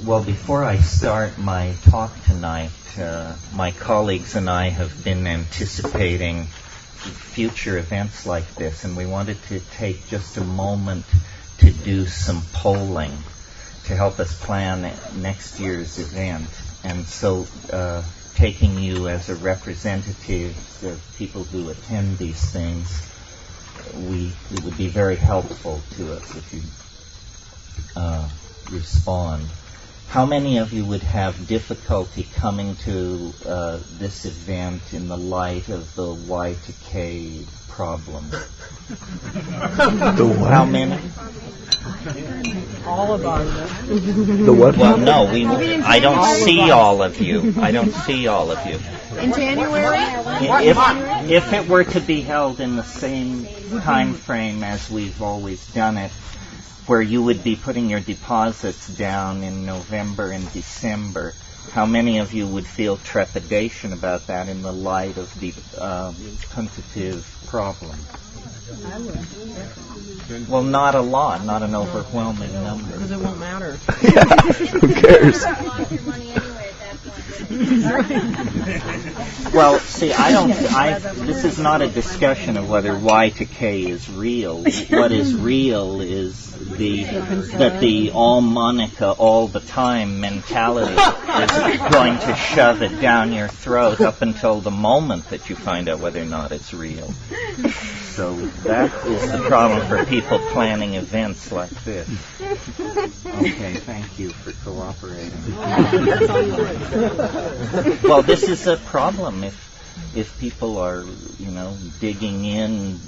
Well, before I start my talk tonight, my colleagues and I have been anticipating future events like this, and we wanted to take just a moment to do some polling to help us plan next year's event. And so taking you as a representative of people who attend these things, it would be very helpful to us if you respond. How many of you would have difficulty coming to this event in the light of the Y2K problem? The what? How many? All of us. The what? Well, no, I don't see all of you. I don't see all of you. In January? If it were to be held in the same time frame as we've always done it, where you would be putting your deposits down in November and December, how many of you would feel trepidation about that in the light of the tentative problem? I would. Well, not a lot, not an overwhelming number. Because it won't matter. Who cares? Well, see, this is not a discussion of whether Y2K is real. What is real is that the all Monica all the time mentality is going to shove it down your throat up until the moment that you find out whether or not it's real. So that is the problem for people planning events like this. Okay, thank you for cooperating. Well, this is a problem if people are, digging in,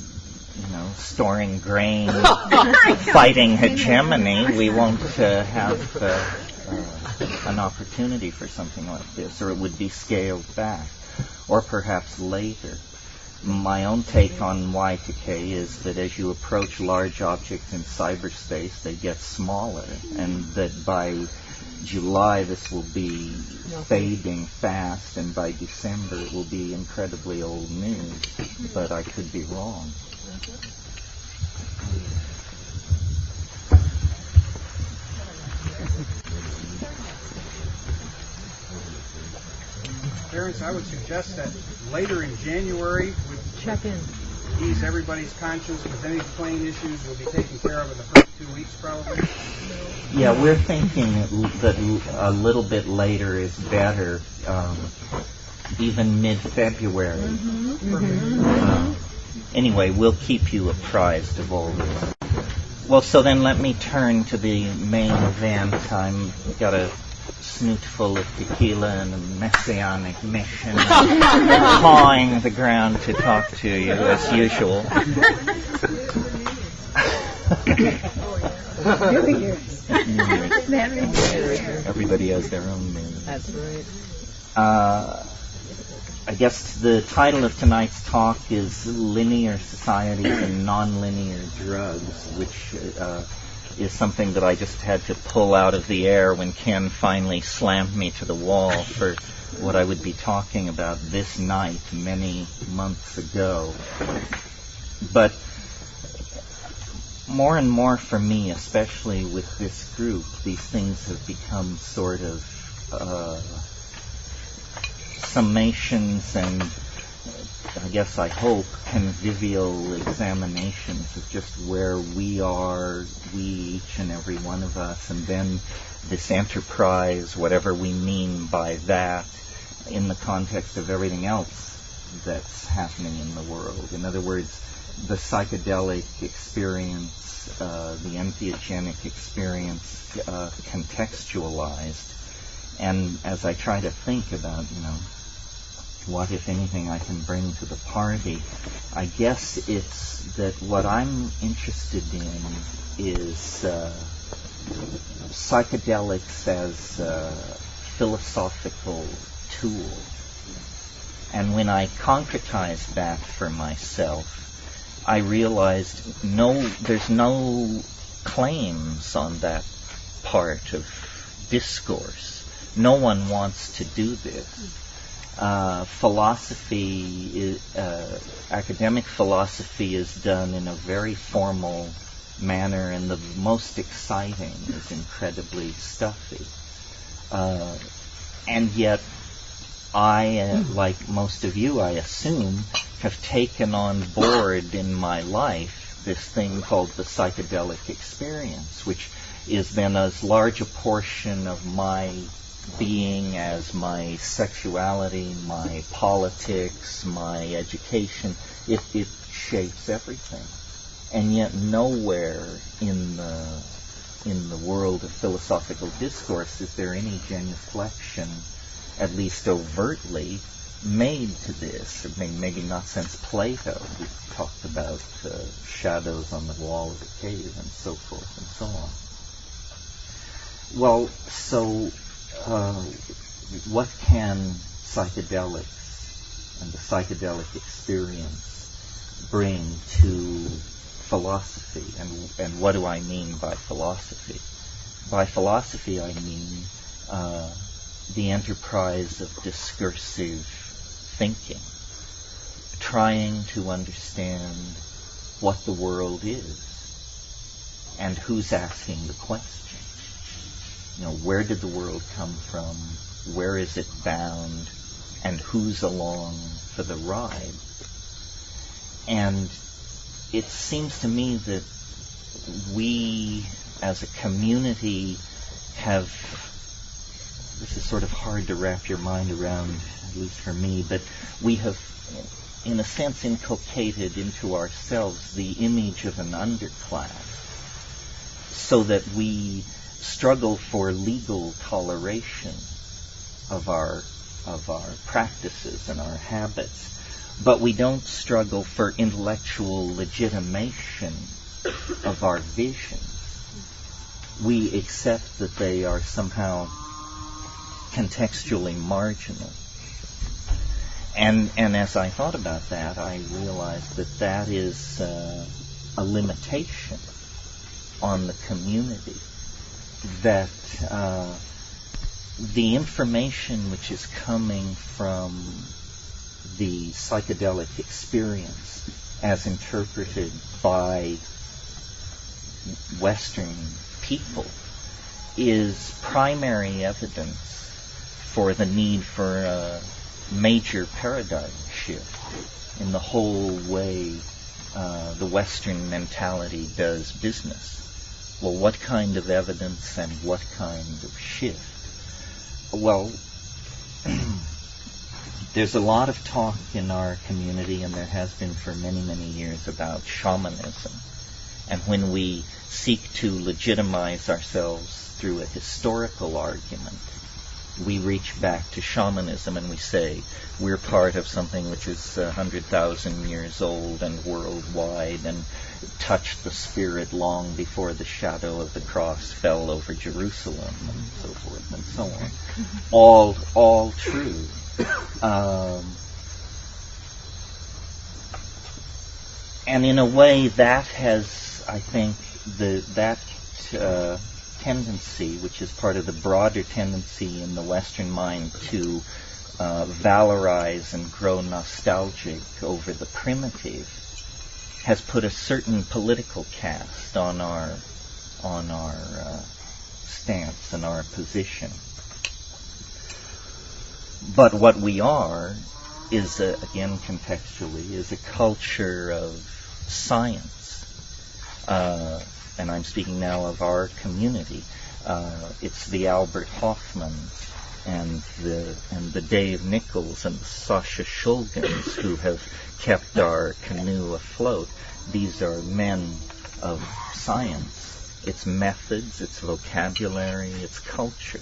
storing grain, fighting hegemony, we won't have an opportunity for something like this, or it would be scaled back, or perhaps later. My own take on Y2K is that as you approach large objects in cyberspace, they get smaller, and that by July this will be fading fast, and by December it will be incredibly old news. But I could be wrong. Terence, I would suggest that later in January we check in. Ease everybody's conscience because any plane issues will be taken care of in the first 2 weeks probably. Yeah, we're thinking that a little bit later is better, even mid-February. Anyway, we'll keep you apprised of all this. Well, so then let me turn to the main event. I've got a snoot full of tequila and a messianic mission, pawing the ground to talk to you as usual. Everybody has their own news. That's right. I guess the title of tonight's talk is Linear Societies and Nonlinear Drugs, which is something that I just had to pull out of the air when Ken finally slammed me to the wall for what I would be talking about this night many months ago. But more and more for me, especially with this group, these things have become sort of summations and I guess I hope convivial examinations of just where we are, we each and every one of us, and then this enterprise, whatever we mean by that, in the context of everything else that's happening in the world. In other words, the psychedelic experience, the entheogenic experience, contextualized. And as I try to think about, what, if anything, I can bring to the party, I guess it's that what I'm interested in is psychedelics as a philosophical tool. And when I concretized that for myself, I realized there's no claims on that part of discourse. No one wants to do this. Academic philosophy is done in a very formal manner, and the most exciting is incredibly stuffy. And yet, I, like most of you, I assume, have taken on board in my life this thing called the psychedelic experience, which is then as large a portion of my being as my sexuality, my politics, my education. It shapes everything. And yet nowhere in the world of philosophical discourse is there any genuflection, at least overtly, made to this. I mean, maybe not since Plato, who talked about shadows on the wall of a cave and so forth and so on. Well, so what can psychedelics and the psychedelic experience bring to philosophy? And what do I mean by philosophy? By philosophy, I mean the enterprise of discursive thinking, trying to understand what the world is and who's asking the question. You know, where did the world come from? Where is it bound? And who's along for the ride? And it seems to me that we, as a community, have, this is sort of hard to wrap your mind around, at least for me, but we have, in a sense, inculcated into ourselves the image of an underclass, so that we struggle for legal toleration of our practices and our habits, but we don't struggle for intellectual legitimation of our visions. We accept that they are somehow contextually marginal. And as I thought about that, I realized that is a limitation on the community, that the information which is coming from the psychedelic experience as interpreted by Western people is primary evidence for the need for a major paradigm shift in the whole way the Western mentality does business. Well, what kind of evidence and what kind of shift? Well, there's a lot of talk in our community, and there has been for many, many years, about shamanism. And when we seek to legitimize ourselves through a historical argument, we reach back to shamanism and we say we're part of something which is 100,000 years old and worldwide and touched the spirit long before the shadow of the cross fell over Jerusalem, and so forth and so on. All true. And in a way that has, I think, that tendency, which is part of the broader tendency in the Western mind to valorize and grow nostalgic over the primitive, has put a certain political cast on our stance and our position. But what we are is, again contextually, is a culture of science. And I'm speaking now of our community. It's the Albert Hoffmans and the Dave Nichols and the Sasha Shulgins who have kept our canoe afloat. These are men of science. It's methods, it's vocabulary, it's culture.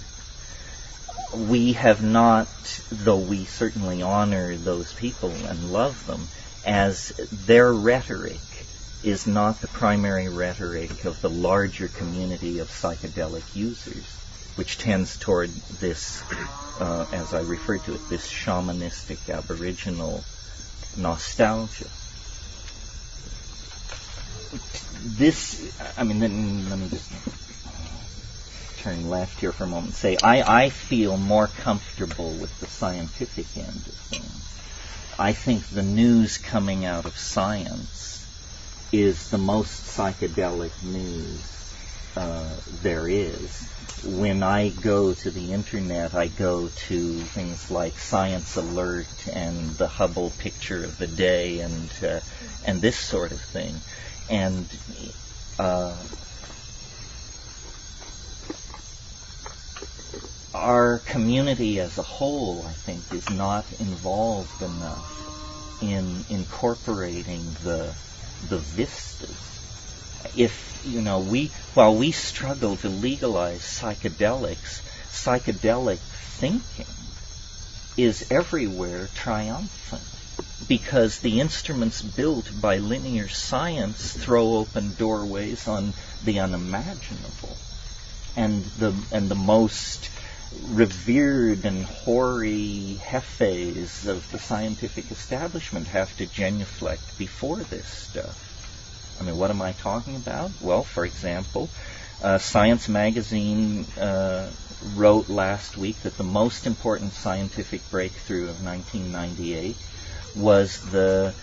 We have not, though we certainly honor those people and love them, as their rhetoric is not the primary rhetoric of the larger community of psychedelic users, which tends toward this, as I referred to it, this shamanistic aboriginal nostalgia. Then let me just turn left here for a moment and say, I feel more comfortable with the scientific end of things. I think the news coming out of science is the most psychedelic news there is. When I go to the internet, I go to things like Science Alert and the Hubble Picture of the Day and this sort of thing. And our community as a whole, I think, is not involved enough in incorporating the vistas. If, while we struggle to legalize psychedelics, psychedelic thinking is everywhere triumphant, because the instruments built by linear science throw open doorways on the unimaginable. And the most revered and hoary hefes of the scientific establishment have to genuflect before this stuff. I mean, what am I talking about? Well, for example, Science magazine wrote last week that the most important scientific breakthrough of 1998 was the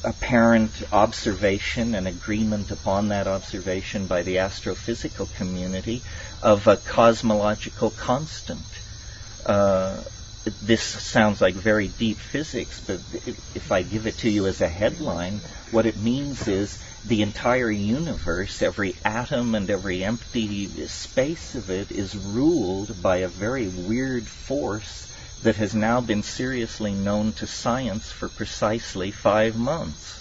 apparent observation and agreement upon that observation by the astrophysical community of a cosmological constant. This sounds like very deep physics, but if I give it to you as a headline, what it means is the entire universe, every atom and every empty space of it, is ruled by a very weird force that has now been seriously known to science for precisely 5 months.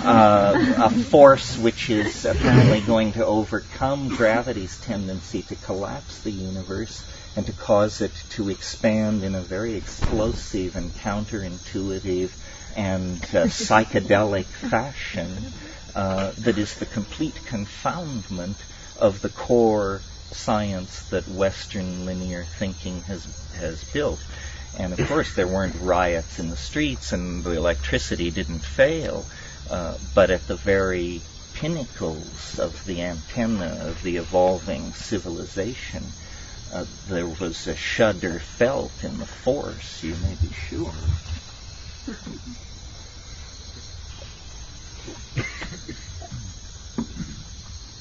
A force which is apparently going to overcome gravity's tendency to collapse the universe and to cause it to expand in a very explosive and counterintuitive and psychedelic fashion that is the complete confoundment of the core science that Western linear thinking has built. And of course there weren't riots in the streets and the electricity didn't fail, but at the very pinnacles of the antenna of the evolving civilization, there was a shudder felt in the force, you may be sure.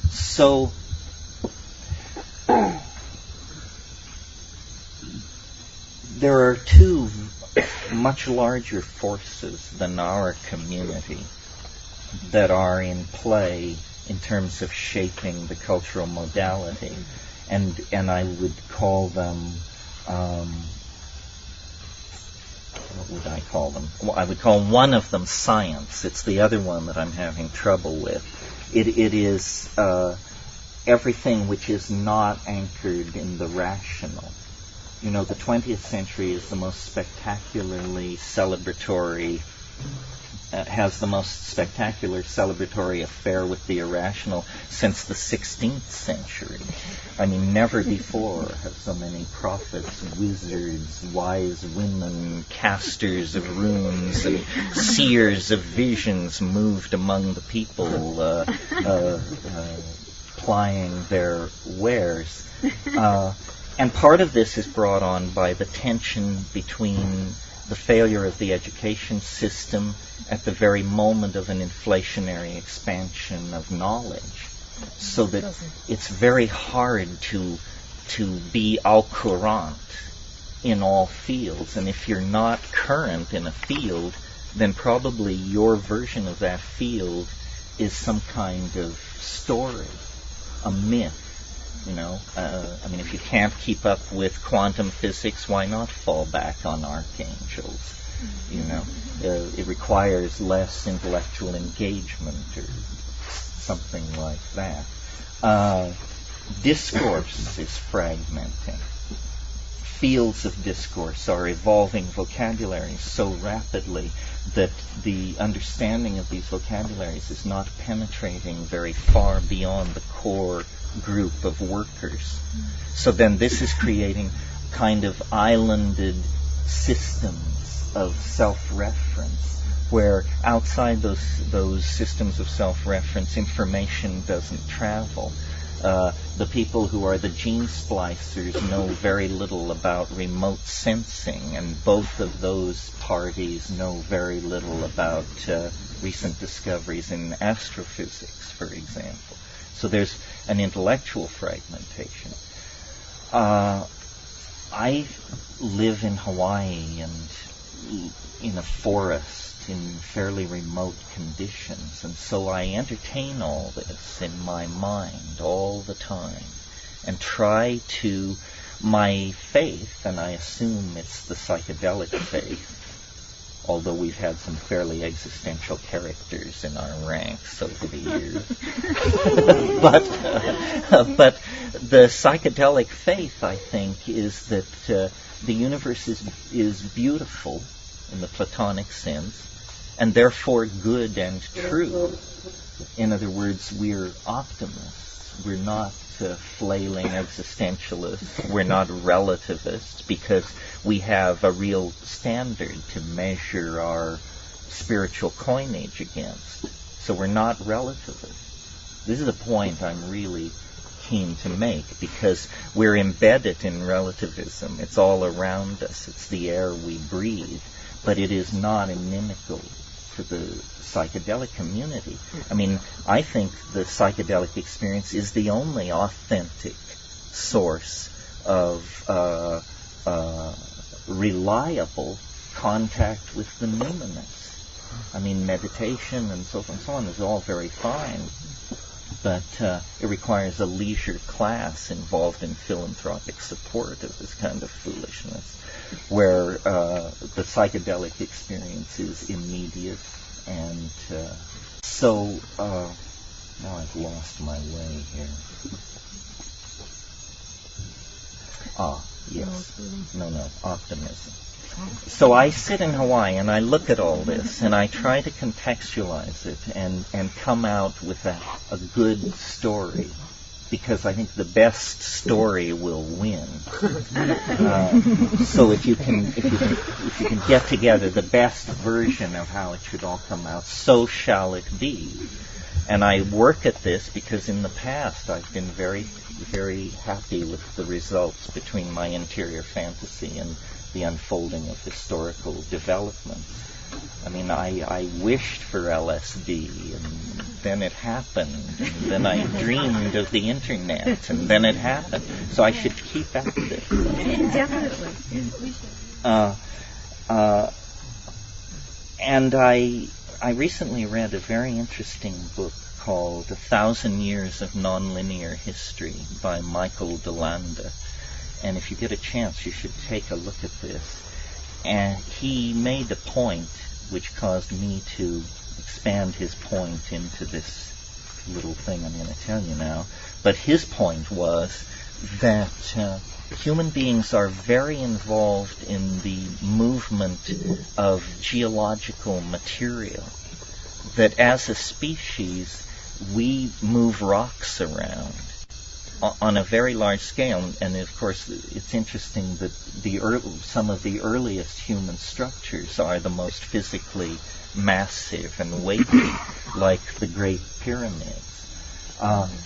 So, there are two much larger forces than our community that are in play in terms of shaping the cultural modality. And I would call them, what would I call them? Well, I would call one of them science. It's the other one that I'm having trouble with. It is everything which is not anchored in the rational. You know, the 20th century is the most spectacularly celebratory, has the most spectacular celebratory affair with the irrational since the 16th century. I mean, never before have so many prophets, wizards, wise women, casters of runes, and seers of visions moved among the people, plying their wares. And part of this is brought on by the tension between the failure of the education system at the very moment of an inflationary expansion of knowledge, so that it's very hard to be au courant in all fields. And if you're not current in a field, then probably your version of that field is some kind of story, a myth. You know, I mean, if you can't keep up with quantum physics, why not fall back on archangels? You know, it requires less intellectual engagement or something like that. Discourse is fragmenting. Fields of discourse are evolving vocabularies so rapidly that the understanding of these vocabularies is not penetrating very far beyond the core group of workers. So then this is creating kind of islanded systems of self-reference, where outside those systems of self-reference, information doesn't travel. The people who are the gene splicers know very little about remote sensing, and both of those parties know very little about recent discoveries in astrophysics, for example. So there's an intellectual fragmentation. I live in Hawaii and in a forest in fairly remote conditions, and so I entertain all this in my mind all the time and try to, my faith, and I assume it's the psychedelic faith, although we've had some fairly existential characters in our ranks over the years. But the psychedelic faith, I think, is that the universe is beautiful in the Platonic sense, and therefore good and true. In other words, we're optimists. We're not flailing existentialists. We're not relativists, because we have a real standard to measure our spiritual coinage against. So we're not relativists. This is a point I'm really keen to make, because we're embedded in relativism. It's all around us. It's the air we breathe. But it is not inimical to the psychedelic community. I mean, I think the psychedelic experience is the only authentic source of reliable contact with the numinous. I mean, meditation and so forth and so on is all very fine, but it requires a leisure class involved in philanthropic support of this kind of foolishness, where the psychedelic experience is immediate. And so now I've lost my way here. Yes. No, optimism. So I sit in Hawaii and I look at all this and I try to contextualize it and come out with a good story, because I think the best story will win. So if you can get together the best version of how it should all come out, so shall it be. And I work at this because in the past I've been very, very happy with the results between my interior fantasy and the unfolding of historical development. I mean, I wished for LSD, and then it happened, and then I dreamed of the internet, and then it happened. So I should keep at this. Definitely. And I recently read a very interesting book called 1,000 Years of Nonlinear History by Michael DeLanda. And if you get a chance, you should take a look at this. And he made a point which caused me to expand his point into this little thing I'm going to tell you now. But his point was that human beings are very involved in the movement of geological material, that as a species we move rocks around on a very large scale. And of course it's interesting that some of the earliest human structures are the most physically massive and weighty, like the Great Pyramids.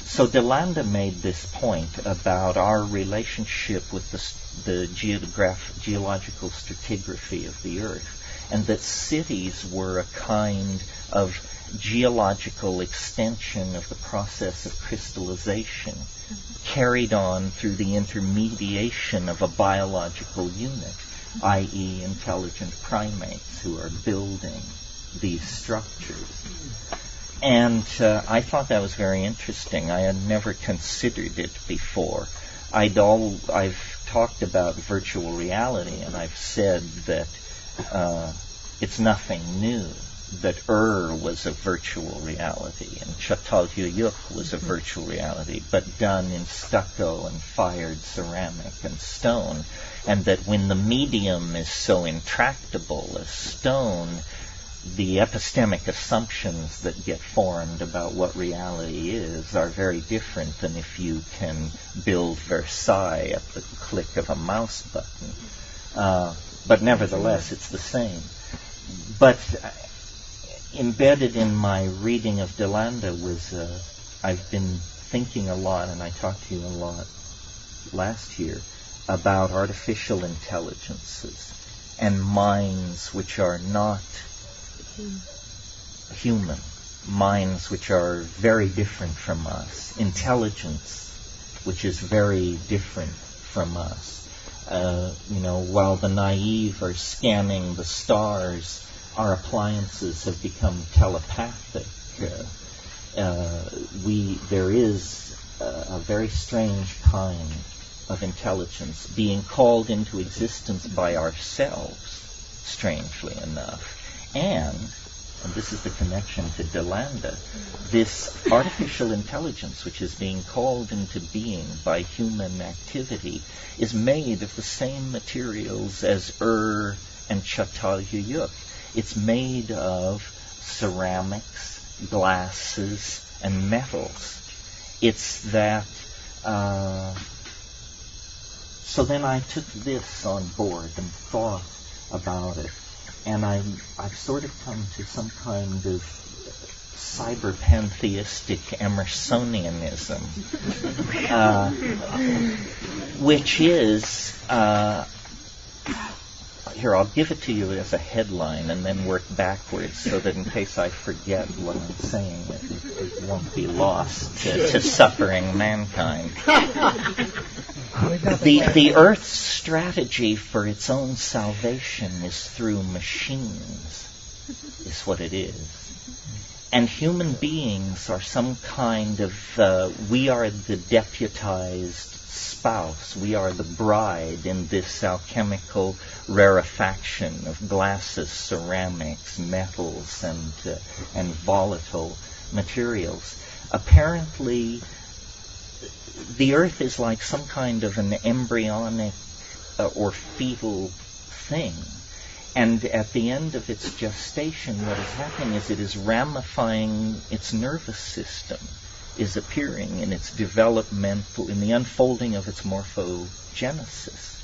So DeLanda made this point about our relationship with the geological stratigraphy of the Earth, and that cities were a kind of geological extension of the process of crystallization, carried on through the intermediation of a biological unit, i.e. intelligent primates who are building these structures. And I thought that was very interesting. I had never considered it before. I've talked about virtual reality, and I've said that it's nothing new, that was a virtual reality, and Çatalhöyük was a virtual reality, but done in stucco and fired ceramic and stone, and that when the medium is so intractable as stone, the epistemic assumptions that get formed about what reality is are very different than if you can build Versailles at the click of a mouse button. But nevertheless, it's the same. But embedded in my reading of DeLanda was I've been thinking a lot, and I talked to you a lot last year, about artificial intelligences and minds which are not human, minds which are very different from us, intelligence which is very different from us. While the naive are scanning the stars, our appliances have become telepathic. There is a very strange kind of intelligence being called into existence by ourselves, strangely enough. And this is the connection to Delanda, this artificial intelligence which is being called into being by human activity is made of the same materials as and Çatalhöyük. It's made of ceramics, glasses, and metals. It's that. So then I took this on board and thought about it, and I've sort of come to some kind of cyber-pantheistic Emersonianism, which is, here, I'll give it to you as a headline and then work backwards so that in case I forget what I'm saying, it won't be lost to suffering mankind. The Earth's strategy for its own salvation is through machines, is what it is. And human beings are some kind of, we are the deputized spouse, we are the bride in this alchemical rarefaction of glasses, ceramics, metals, and volatile materials. Apparently, the Earth is like some kind of an embryonic or fetal thing. And at the end of its gestation, what is happening is it is ramifying its nervous system, is appearing in its developmental, in the unfolding of its morphogenesis.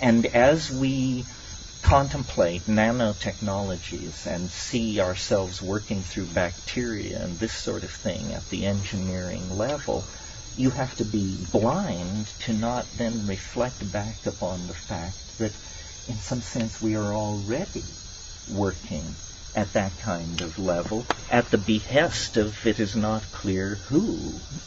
And as we contemplate nanotechnologies and see ourselves working through bacteria and this sort of thing at the engineering level, you have to be blind to not then reflect back upon the fact that in some sense we are already working at that kind of level at the behest of it is not clear who,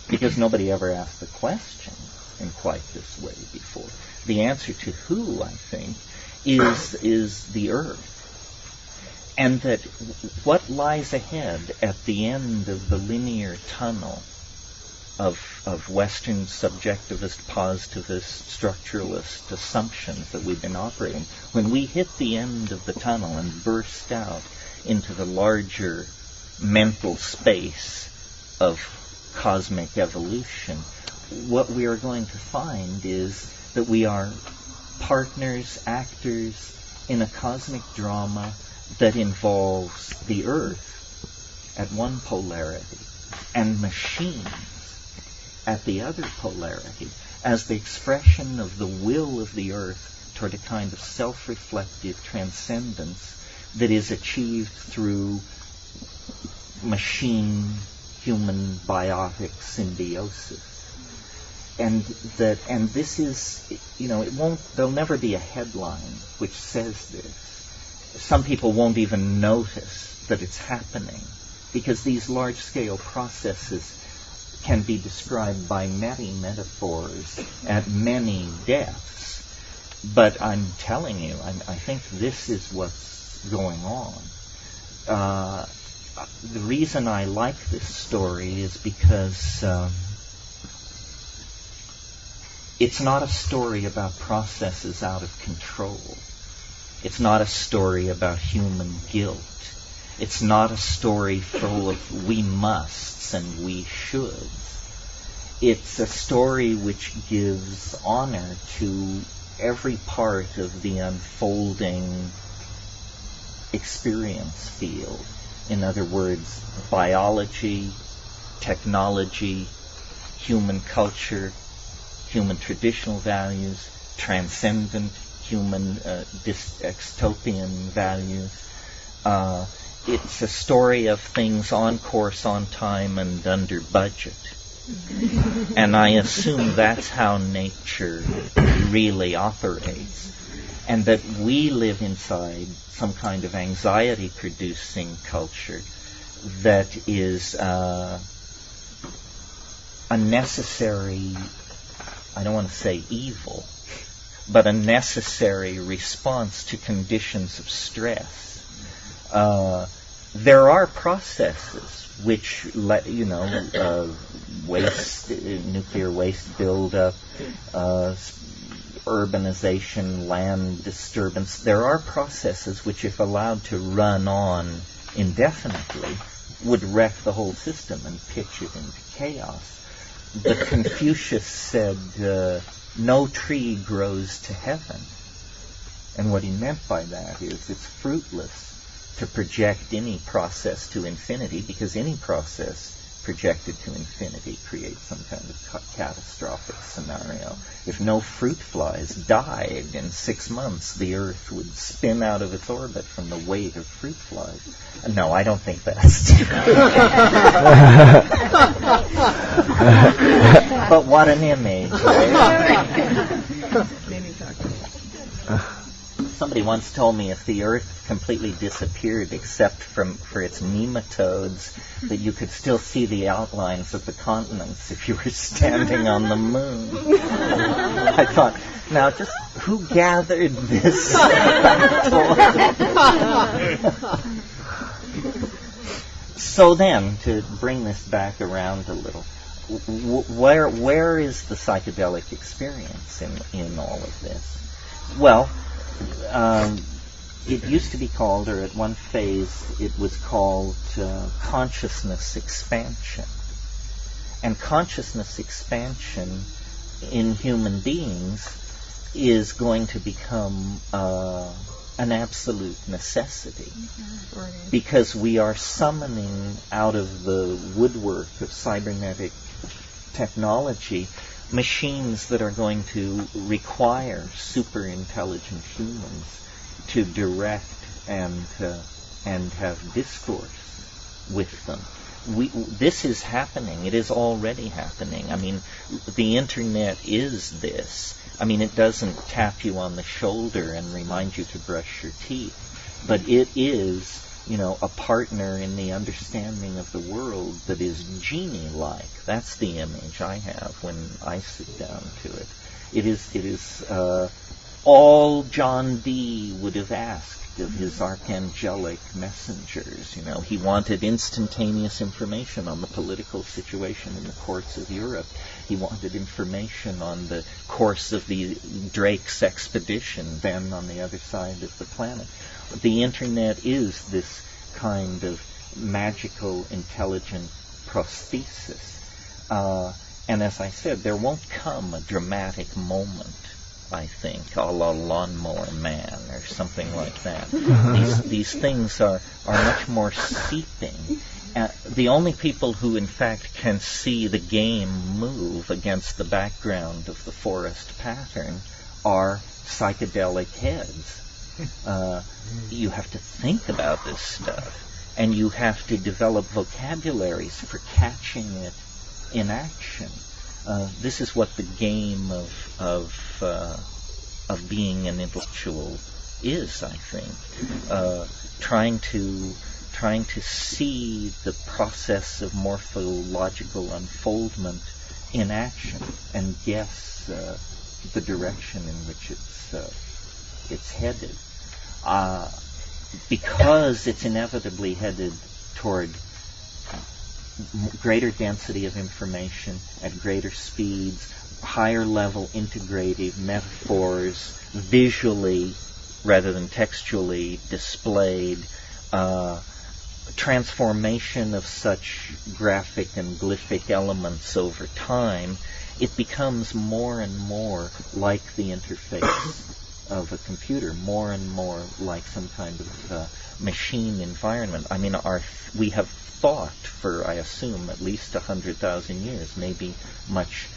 because nobody ever asked the question in quite this way before. The answer to who, I think, is the Earth. And that what lies ahead at the end of the linear tunnel of Western subjectivist, positivist, structuralist assumptions that we've been operating, when we hit the end of the tunnel and burst out into the larger mental space of cosmic evolution, what we are going to find is that we are partners, actors in a cosmic drama that involves the Earth at one polarity and machines at the other polarity as the expression of the will of the Earth toward a kind of self-reflective transcendence that is achieved through machine-human biotic symbiosis. And this is, there'll never be a headline which says this. Some people won't even notice that it's happening because these large-scale processes can be described by many metaphors at many depths. But I'm telling you, I think this is what's going on. The reason I like this story is because it's not a story about processes out of control. It's not a story about human guilt. It's not a story full of we musts and we shoulds. It's a story which gives honor to every part of the unfolding experience field. In other words, biology, technology, human culture, human traditional values, transcendent human dystopian values. It's a story of things on course, on time, and under budget. And I assume that's how nature really operates. And that we live inside some kind of anxiety-producing culture that is a necessary, I don't want to say evil, but a necessary response to conditions of stress. There are processes which waste, nuclear waste buildup, urbanization, land disturbance. There are processes which, if allowed to run on indefinitely, would wreck the whole system and pitch it into chaos. But Confucius said, no tree grows to heaven. And what he meant by that is it's fruitless to project any process to infinity, because any process projected to infinity creates some kind of catastrophic scenario. If no fruit flies died in 6 months, the Earth would spin out of its orbit from the weight of fruit flies. No, I don't think that's true. But what an image, right? Somebody once told me if the Earth completely disappeared except for its nematodes, that you could still see the outlines of the continents if you were standing on the moon. I thought, now just who gathered this? So then, to bring this back around a little, where is the psychedelic experience in all of this? Well, it used to be called, or at one phase it was called, consciousness expansion. And consciousness expansion in human beings is going to become an absolute necessity, because we are summoning out of the woodwork of cybernetic technology machines that are going to require super intelligent humans to direct and have discourse with them. This is happening. It is already happening. I mean, the internet is this. I mean, it doesn't tap you on the shoulder and remind you to brush your teeth, but it is, a partner in the understanding of the world that is genie-like. That's the image I have when I sit down to it. It is all John Dee would have asked of his archangelic messengers. He wanted instantaneous information on the political situation in the courts of Europe. He wanted information on the course of the Drake's expedition then on the other side of the planet. The internet is this kind of magical, intelligent prosthesis. And as I said, there won't come a dramatic moment, I think, a la Lawnmower Man or something like that. These things are much more seeping. The only people who, in fact, can see the game move against the background of the forest pattern are psychedelic heads. You have to think about this stuff, and you have to develop vocabularies for catching it in action. This is what the game of being an intellectual is, I think. Trying to see the process of morphological unfoldment in action and guess the direction in which it's headed. Because it's inevitably headed toward greater density of information at greater speeds, higher level integrative metaphors, visually rather than textually displayed, transformation of such graphic and glyphic elements over time, it becomes more and more like the interface of a computer, more and more like some kind of machine environment. I mean, we have thought for, I assume, at least 100,000 years, maybe much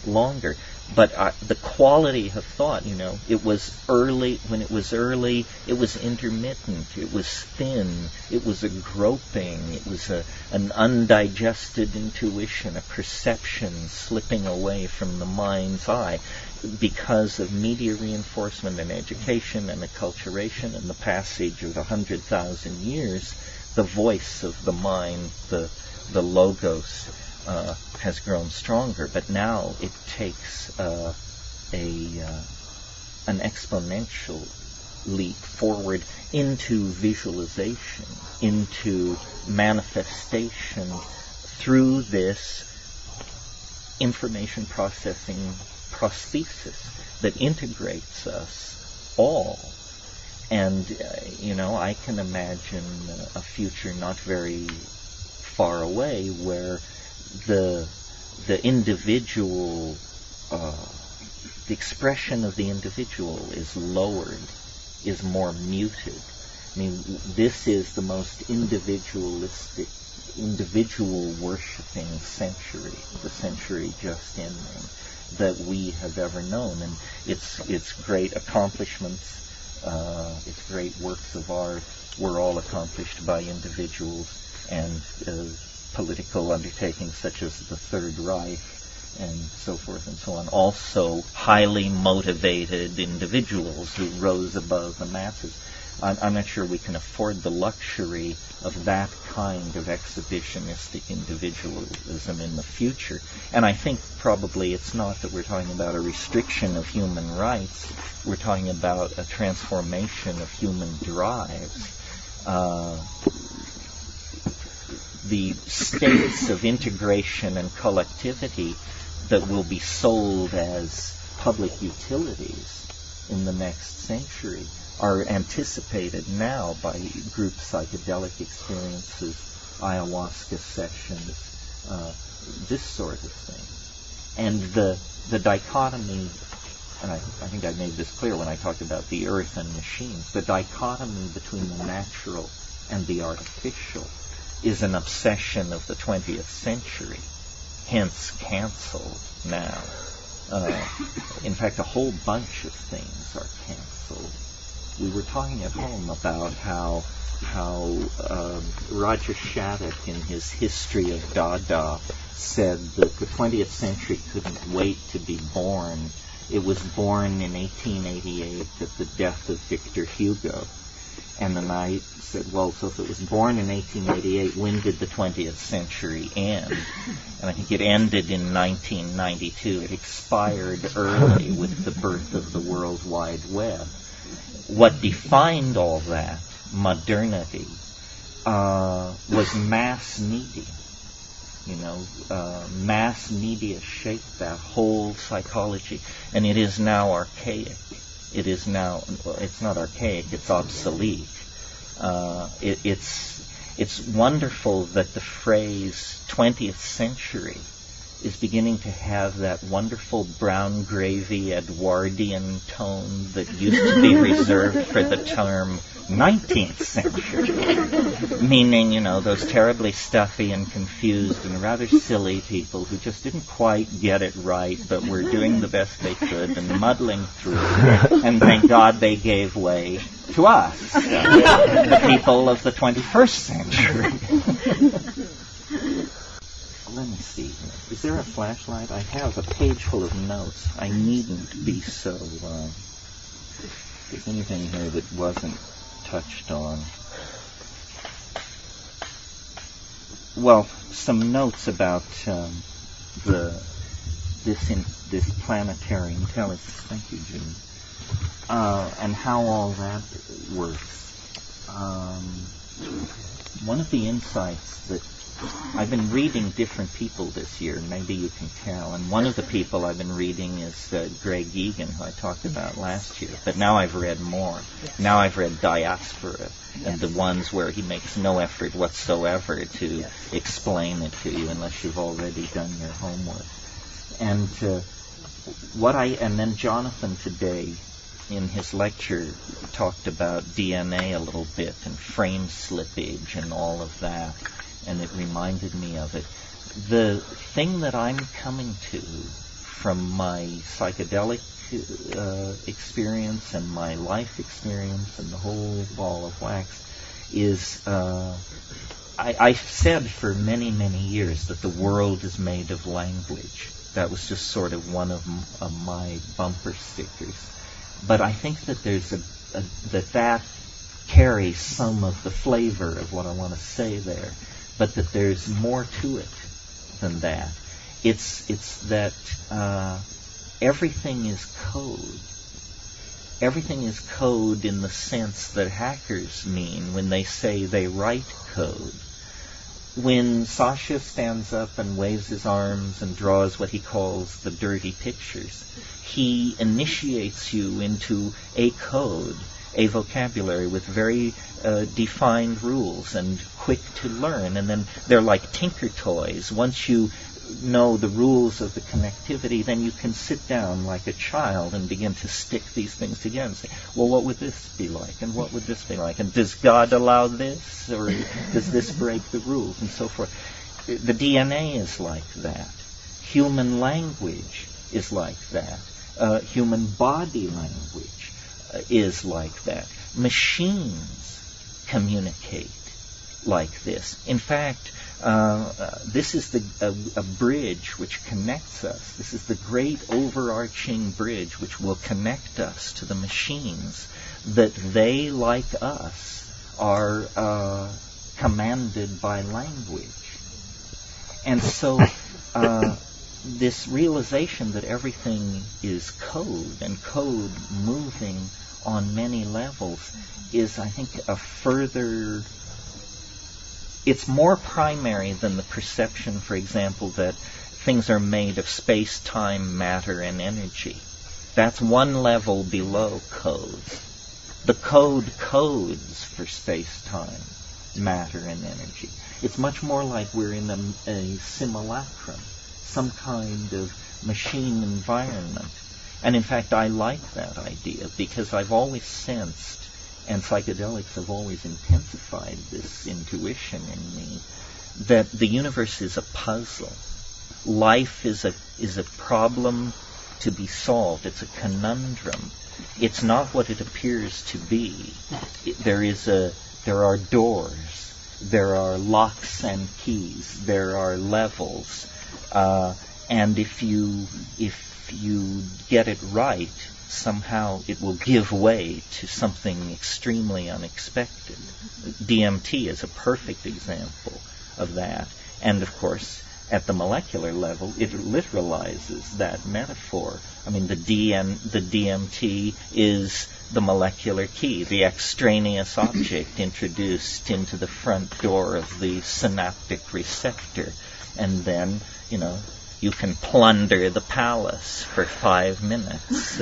longer. But the quality of thought, it was early. When it was early, it was intermittent. It was thin. It was a groping. It was an undigested intuition, a perception slipping away from the mind's eye because of media reinforcement and education and acculturation and the passage of 100,000 years. The voice of the mind, the logos, has grown stronger, but now it takes an exponential leap forward into visualization, into manifestation through this information processing prosthesis that integrates us all. And, I can imagine a future not very far away where the individual, the expression of the individual is lowered, is more muted. I mean, this is the most individualistic, individual worshipping century, the century just ending, that we have ever known. And its great accomplishments, its great works of art were all accomplished by individuals, and political undertakings such as the Third Reich and so forth and so on, also highly motivated individuals who rose above the masses. I'm not sure we can afford the luxury of that kind of exhibitionistic individualism in the future. And I think probably it's not that we're talking about a restriction of human rights. We're talking about a transformation of human drives. The states of integration and collectivity that will be sold as public utilities in the next century are anticipated now by group psychedelic experiences, ayahuasca sessions, this sort of thing. And the dichotomy, and I think I made this clear when I talked about the earth and machines, the dichotomy between the natural and the artificial is an obsession of the 20th century, hence canceled now. In fact, a whole bunch of things are canceled. We were talking at home about how Roger Shattuck, in his History of Dada, said that the 20th century couldn't wait to be born. It was born in 1888 at the death of Victor Hugo. And then I said, well, so if it was born in 1888, when did the 20th century end? And I think it ended in 1992. It expired early with the birth of the World Wide Web. What defined all that, modernity, was mass media. Mass media shaped that whole psychology, and it is now archaic. It's not archaic, it's obsolete. It's wonderful that the phrase 20th century is beginning to have that wonderful brown gravy Edwardian tone that used to be reserved for the term 19th century, meaning, those terribly stuffy and confused and rather silly people who just didn't quite get it right, but were doing the best they could and muddling through, and thank God they gave way to us, the people of the 21st century. Let me see. Is there a flashlight? I have a page full of notes. I needn't be so... if there's anything here that wasn't touched on. Well, some notes about this planetary intelligence. Thank you, Jim. And how all that works. One of the insights that I've been reading different people this year, maybe you can tell, and one of the people I've been reading is Greg Egan, who I talked about last year, but now I've read more. Yes. Now I've read Diaspora, and the ones where he makes no effort whatsoever to explain it to you unless you've already done your homework. And then Jonathan today, in his lecture, talked about DNA a little bit and frame slippage and all of that. And it reminded me of it. The thing that I'm coming to from my psychedelic experience and my life experience and the whole ball of wax is I've said for many, many years that the world is made of language. That was just sort of one of my bumper stickers. But I think that there's that carries some of the flavor of what I want to say there, but that there's more to it than that. It's that everything is code. Everything is code in the sense that hackers mean when they say they write code. When Sasha stands up and waves his arms and draws what he calls the dirty pictures, he initiates you into a code, a vocabulary with very defined rules and quick to learn. And then they're like tinker toys. Once you know the rules of the connectivity, then you can sit down like a child and begin to stick these things together and say, well, what would this be like? And what would this be like? And does God allow this? Or does this break the rules? And so forth. The DNA is like that. Human language is like that. Human body language is like that. Machines communicate like this. In fact, this is a bridge which connects us. This is the great overarching bridge which will connect us to the machines, that they, like us, are commanded by language. And so this realization that everything is code, and code moving on many levels, is, I think, a further... It's more primary than the perception, for example, that things are made of space, time, matter, and energy. That's one level below code. The code codes for space, time, matter, and energy. It's much more like we're in a simulacrum, some kind of machine environment. And in fact, I like that idea because I've always sensed, and psychedelics have always intensified this intuition in me, that the universe is a puzzle. Life is a problem to be solved. It's a conundrum. It's not what it appears to be. There are doors. There are locks and keys. There are levels. And if you get it right, somehow it will give way to something extremely unexpected. DMT is a perfect example of that. And of course, at the molecular level, it literalizes that metaphor. I mean, the DMT is the molecular key, the extraneous object introduced into the front door of the synaptic receptor. And then, you can plunder the palace for 5 minutes.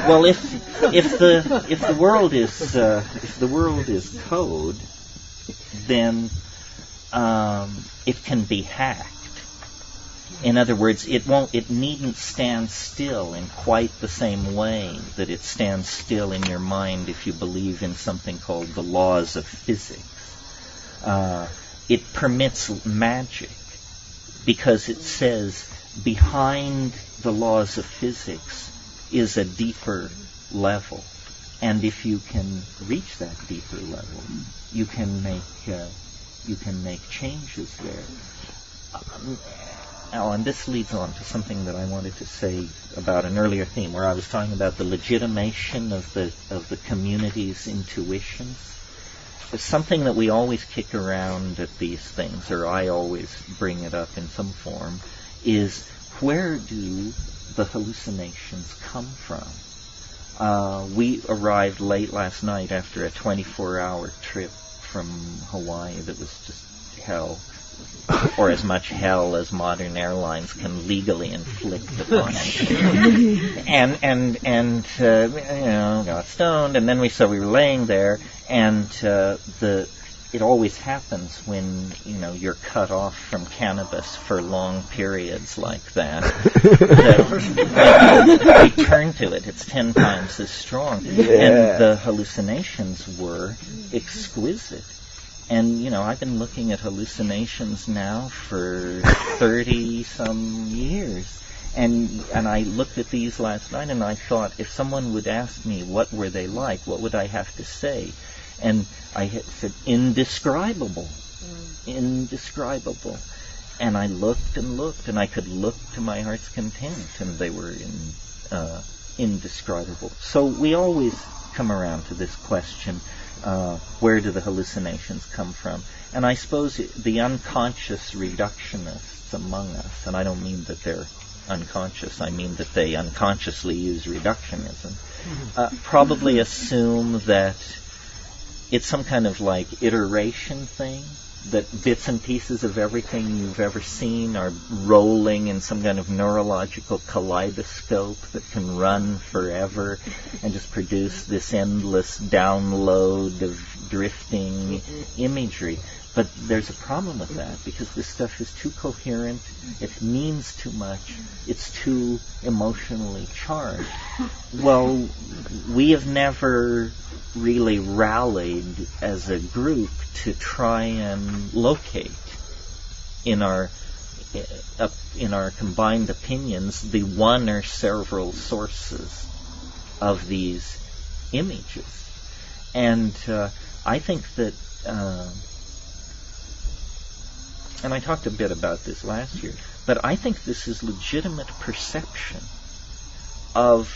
Well, if the world is code, then it can be hacked. In other words, it needn't stand still in quite the same way that it stands still in your mind if you believe in something called the laws of physics. It permits magic because it says behind the laws of physics is a deeper level, and if you can reach that deeper level, you can make changes there. And this leads on to something that I wanted to say about an earlier theme, where I was talking about the legitimation of the community's intuitions. Something that we always kick around at these things, or I always bring it up in some form, is where do the hallucinations come from? We arrived late last night after a 24-hour trip from Hawaii that was just hell, or as much hell as modern airlines can legally inflict upon it. and got stoned, and then we were laying there, and it always happens when you're cut off from cannabis for long periods like that. That we turn to it; it's 10 times as strong, and the hallucinations were exquisite. And, I've been looking at hallucinations now for 30-some years. And I looked at these last night, and I thought, if someone would ask me what were they like, what would I have to say? And I had said, indescribable. Indescribable. And I looked, and I could look to my heart's content, and they were indescribable. So we always come around to this question, where do the hallucinations come from? And I suppose the unconscious reductionists among us, and I don't mean that they're unconscious, I mean that they unconsciously use reductionism, probably assume that it's some kind of like iteration thing, that bits and pieces of everything you've ever seen are rolling in some kind of neurological kaleidoscope that can run forever and just produce this endless download of drifting imagery. But there's a problem with that, because this stuff is too coherent, it means too much, it's too emotionally charged. Well, we have never really rallied as a group to try and locate in our combined opinions the one or several sources of these images. And I think that and I talked a bit about this last year, but I think this is legitimate perception of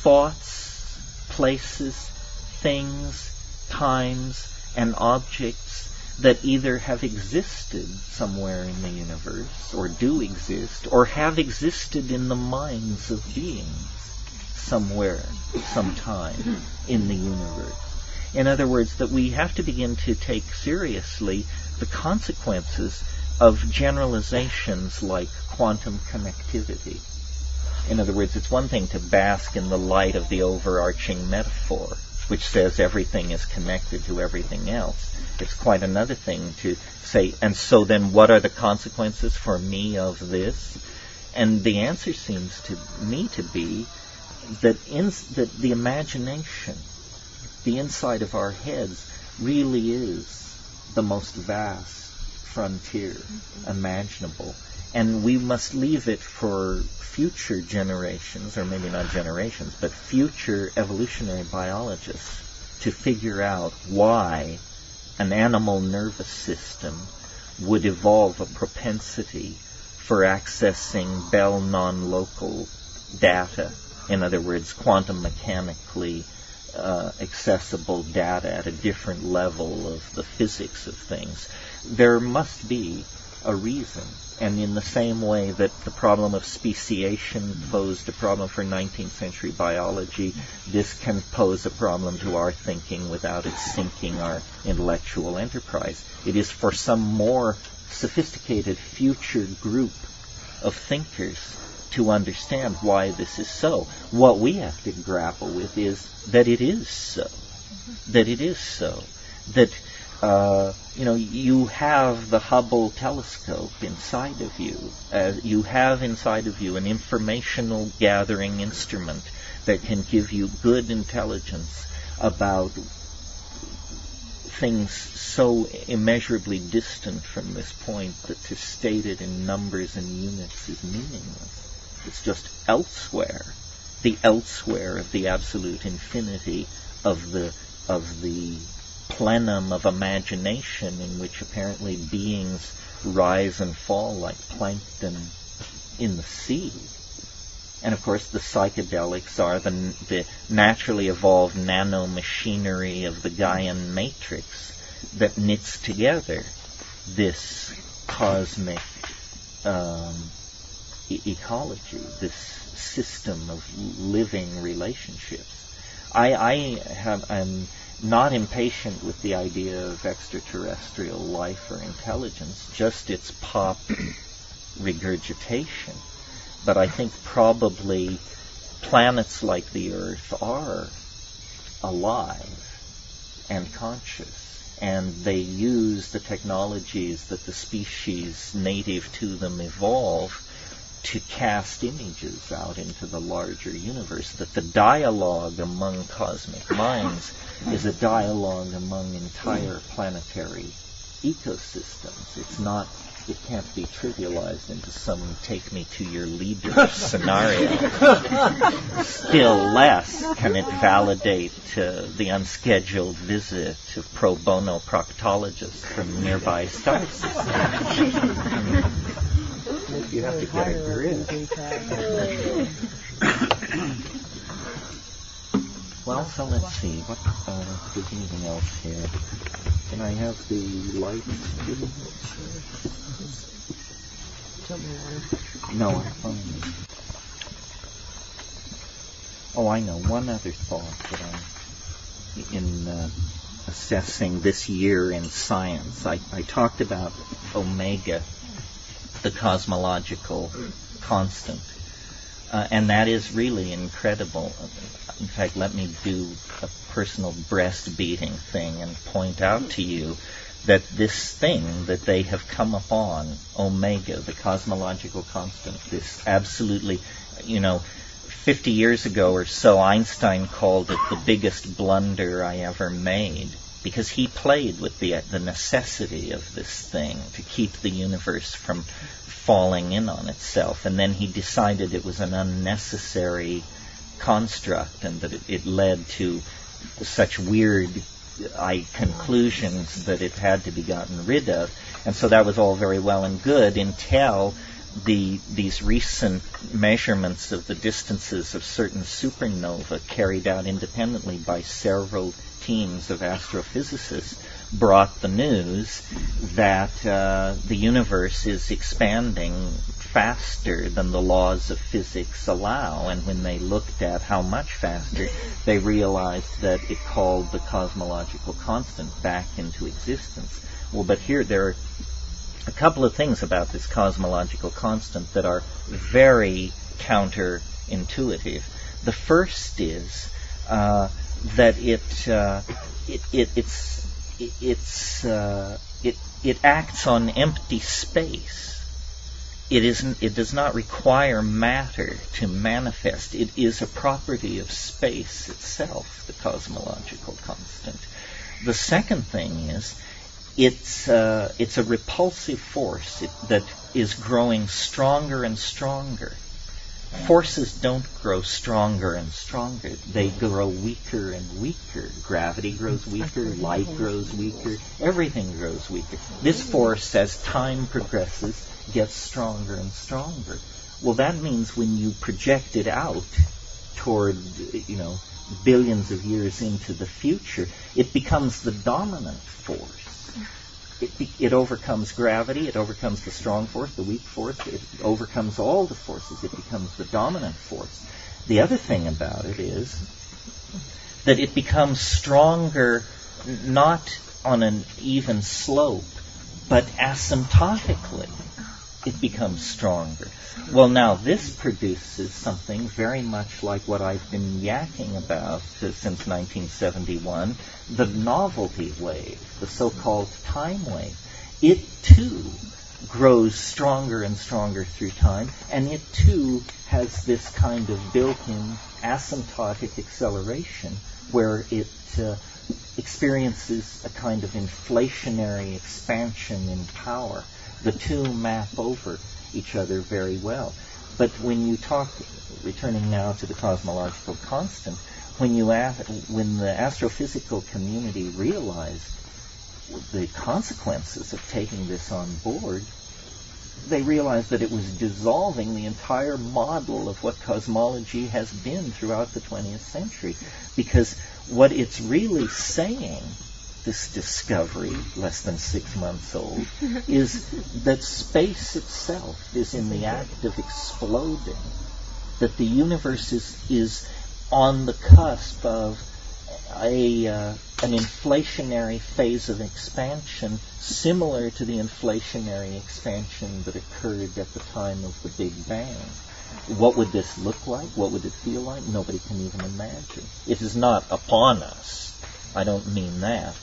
thoughts, places, things, times, and objects that either have existed somewhere in the universe, or do exist, or have existed in the minds of beings somewhere, sometime in the universe. In other words, that we have to begin to take seriously the consequences of generalizations like quantum connectivity. In other words, it's one thing to bask in the light of the overarching metaphor, which says everything is connected to everything else. It's quite another thing to say, and so then what are the consequences for me of this? And the answer seems to me to be that the imagination, the inside of our heads, really is the most vast frontier imaginable. And we must leave it for future generations, or maybe not generations, but future evolutionary biologists to figure out why an animal nervous system would evolve a propensity for accessing Bell non-local data. In other words, quantum mechanically accessible data at a different level of the physics of things. There must be a reason. And in the same way that the problem of speciation posed a problem for 19th century biology, this can pose a problem to our thinking without it sinking our intellectual enterprise. It is for some more sophisticated future group of thinkers to understand why this is so. What we have to grapple with is that it is so. That it is so. That you have the Hubble telescope inside of you. You have inside of you an informational gathering instrument that can give you good intelligence about things so immeasurably distant from this point that to state it in numbers and units is meaningless. It's just elsewhere, the elsewhere of the absolute infinity of the plenum of imagination in which apparently beings rise and fall like plankton in the sea. And of course the psychedelics are the naturally evolved nanomachinery of the Gaian matrix that knits together this cosmic ecology, this system of living relationships. I'm not impatient with the idea of extraterrestrial life or intelligence, just its pop regurgitation. But I think probably planets like the Earth are alive and conscious, and they use the technologies that the species native to them evolve to cast images out into the larger universe, that the dialogue among cosmic minds is a dialogue among entire planetary ecosystems. It can't be trivialized into some take me to your leader scenario. Still less can it validate the unscheduled visit of pro bono proctologists from nearby star systems. You have to get a grid. Well, so let's see. What there's anything else here? Can I have the light? No, I'm fine. Oh, I know. One other thought that in assessing this year in science, I talked about omega, the cosmological constant. And that is really incredible. In fact, let me do a personal breast-beating thing and point out to you that this thing that they have come upon, omega, the cosmological constant, this absolutely, 50 years ago or so, Einstein called it the biggest blunder I ever made, because he played with the necessity of this thing to keep the universe from falling in on itself, and then he decided it was an unnecessary construct and that it led to such weird conclusions that it had to be gotten rid of. And so that was all very well and good until these recent measurements of the distances of certain supernovae carried out independently by several teams of astrophysicists brought the news that the universe is expanding faster than the laws of physics allow. And when they looked at how much faster, they realized that it called the cosmological constant back into existence. Well, but here there are a couple of things about this cosmological constant that are very counterintuitive. The first is that it acts on empty space. It does not require matter to manifest. It is a property of space itself, the cosmological constant. The second thing is it's a repulsive force that is growing stronger and stronger. Forces don't grow stronger and stronger. They grow weaker and weaker. Gravity grows weaker, light grows weaker, everything grows weaker. This force, as time progresses, gets stronger and stronger. Well, that means when you project it out toward, billions of years into the future, it becomes the dominant force. It overcomes gravity, it overcomes the strong force, the weak force, it overcomes all the forces, it becomes the dominant force. The other thing about it is that it becomes stronger not on an even slope, but asymptotically it becomes stronger. Well, now this produces something very much like what I've been yakking about since 1971, the novelty wave, the so-called time wave. It too grows stronger and stronger through time, and it too has this kind of built-in asymptotic acceleration where it experiences a kind of inflationary expansion in power. The two map over each other very well. But when you talk, returning now to the cosmological constant, when the astrophysical community realized the consequences of taking this on board, they realized that it was dissolving the entire model of what cosmology has been throughout the 20th century. Because what it's really saying, this discovery, less than 6 months old, is that space itself is in the act of exploding, that the universe is on the cusp of an inflationary phase of expansion similar to the inflationary expansion that occurred at the time of the Big Bang. What would this look like? What would it feel like? Nobody can even imagine. It is not upon us. I don't mean that.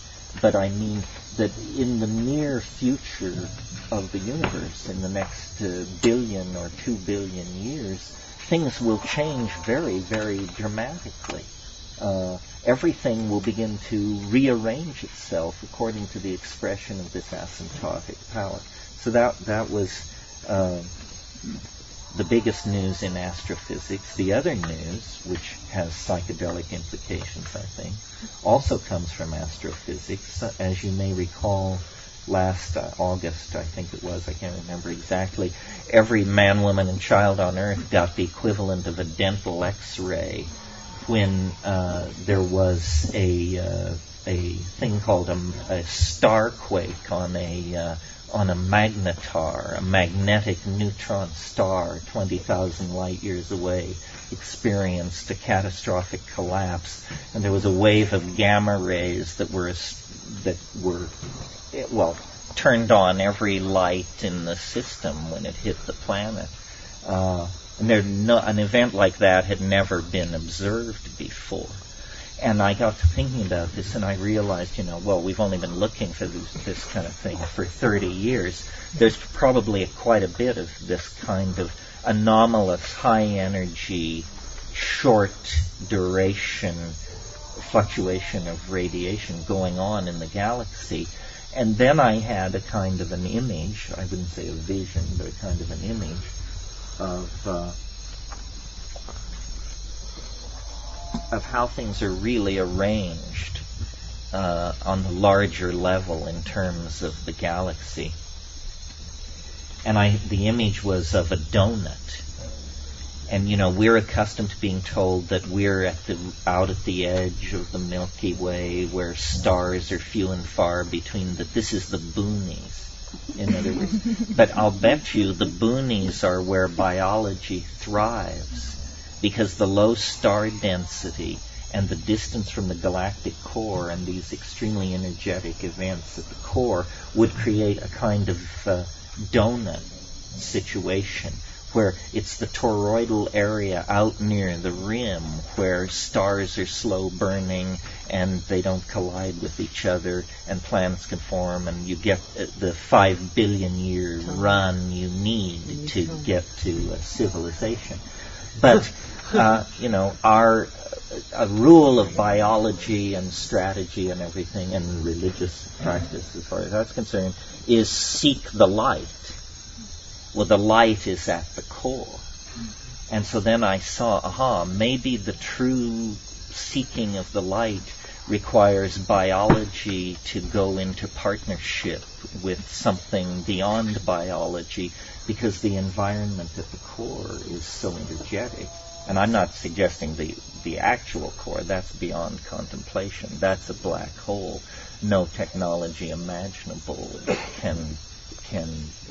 but I mean that in the near future of the universe, in the next billion or 2 billion years, things will change very, very dramatically. Everything will begin to rearrange itself according to the expression of this asymptotic power. So that was the biggest news in astrophysics. The other news, which has psychedelic implications, I think, also comes from astrophysics. As you may recall, last August, I think it was, I can't remember exactly, every man, woman, and child on Earth got the equivalent of a dental X-ray when there was a thing called a star quake on a magnetar, a magnetic neutron star 20,000 light years away, experienced a catastrophic collapse, and there was a wave of gamma rays that were turned on every light in the system when it hit the planet. And an event like that had never been observed before. And I got to thinking about this, and I realized, we've only been looking for this kind of thing for 30 years. There's probably quite a bit of this kind of anomalous, high-energy, short-duration fluctuation of radiation going on in the galaxy. And then I had a kind of an image, I wouldn't say a vision, but a kind of an image of how things are really arranged on the larger level in terms of the galaxy. And the image was of a donut. And we're accustomed to being told that we're out at the edge of the Milky Way, where stars are few and far between. That this is the boonies, in other words. But I'll bet you the boonies are where biology thrives, because the low star density and the distance from the galactic core and these extremely energetic events at the core would create a kind of donut situation, where it's the toroidal area out near the rim where stars are slow burning and they don't collide with each other and planets can form, and you get the 5 billion year run you need to get to civilization. But a rule of biology and strategy and everything, and religious practice as far as that's concerned, is seek the light. Well, the light is at the core. And so then I saw, maybe the true seeking of the light requires biology to go into partnership with something beyond biology, because the environment at the core is so energetic. And I'm not suggesting the actual core. That's beyond contemplation. That's a black hole. No technology imaginable can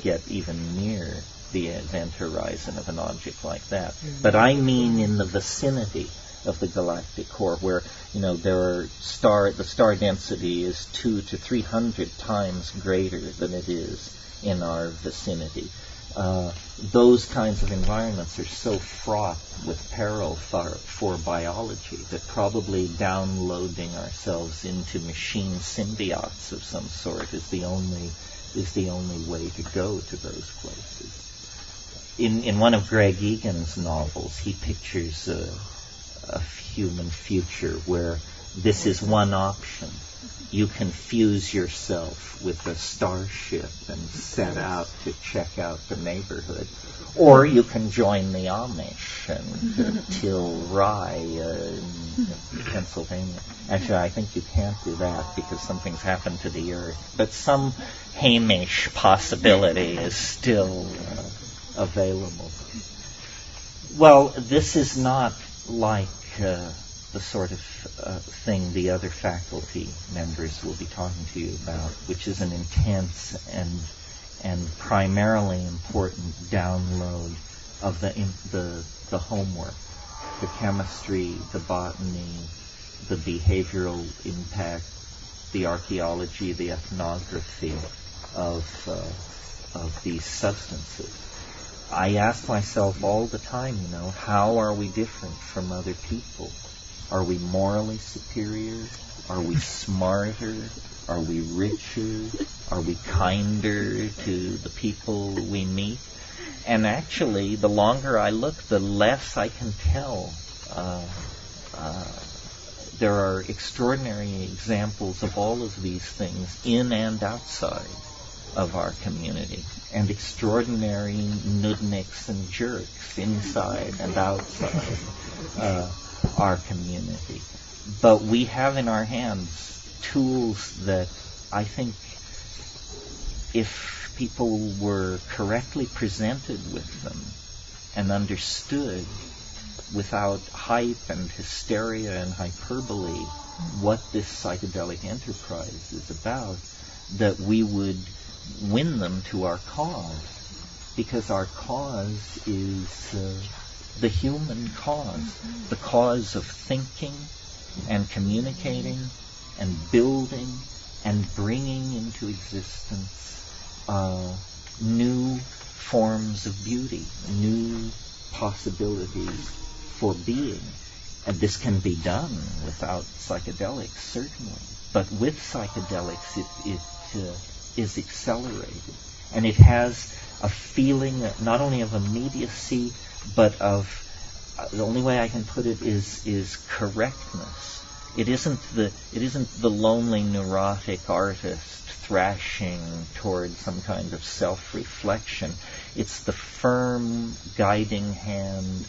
get even near the event horizon of an object like that. Mm-hmm. But I mean in the vicinity of the galactic core, where the star density is 200 to 300 times greater than it is in our vicinity. Those kinds of environments are so fraught with peril for biology that probably downloading ourselves into machine symbiotes of some sort is the only way to go to those places. In one of Greg Egan's novels, he pictures a human future where this is one option. You can fuse yourself with a starship and set out to check out the neighborhood. Or you can join the Amish and till rye in Pennsylvania. Actually, I think you can't do that because something's happened to the earth. But some Hamish possibility is still available. Well, this is not like the sort of thing the other faculty members will be talking to you about, which is an intense and primarily important download of the homework, the chemistry, the botany, the behavioral impact, the archaeology, the ethnography of these substances. I ask myself all the time, how are we different from other people? Are we morally superior? Are we smarter? Are we richer? Are we kinder to the people we meet? And actually, the longer I look, the less I can tell. There are extraordinary examples of all of these things in and outside of our community, and extraordinary nudniks and jerks inside and outside our community. But we have in our hands tools that I think, if people were correctly presented with them and understood without hype and hysteria and hyperbole what this psychedelic enterprise is about, that we would win them to our cause, because our cause is the human cause, the cause of thinking and communicating and building and bringing into existence new forms of beauty, new possibilities for being. And this can be done without psychedelics, certainly. But with psychedelics, it is accelerated. And it has a feeling not only of immediacy, but of, the only way I can put it is correctness. It isn't the lonely neurotic artist thrashing towards some kind of self-reflection. It's the firm guiding hand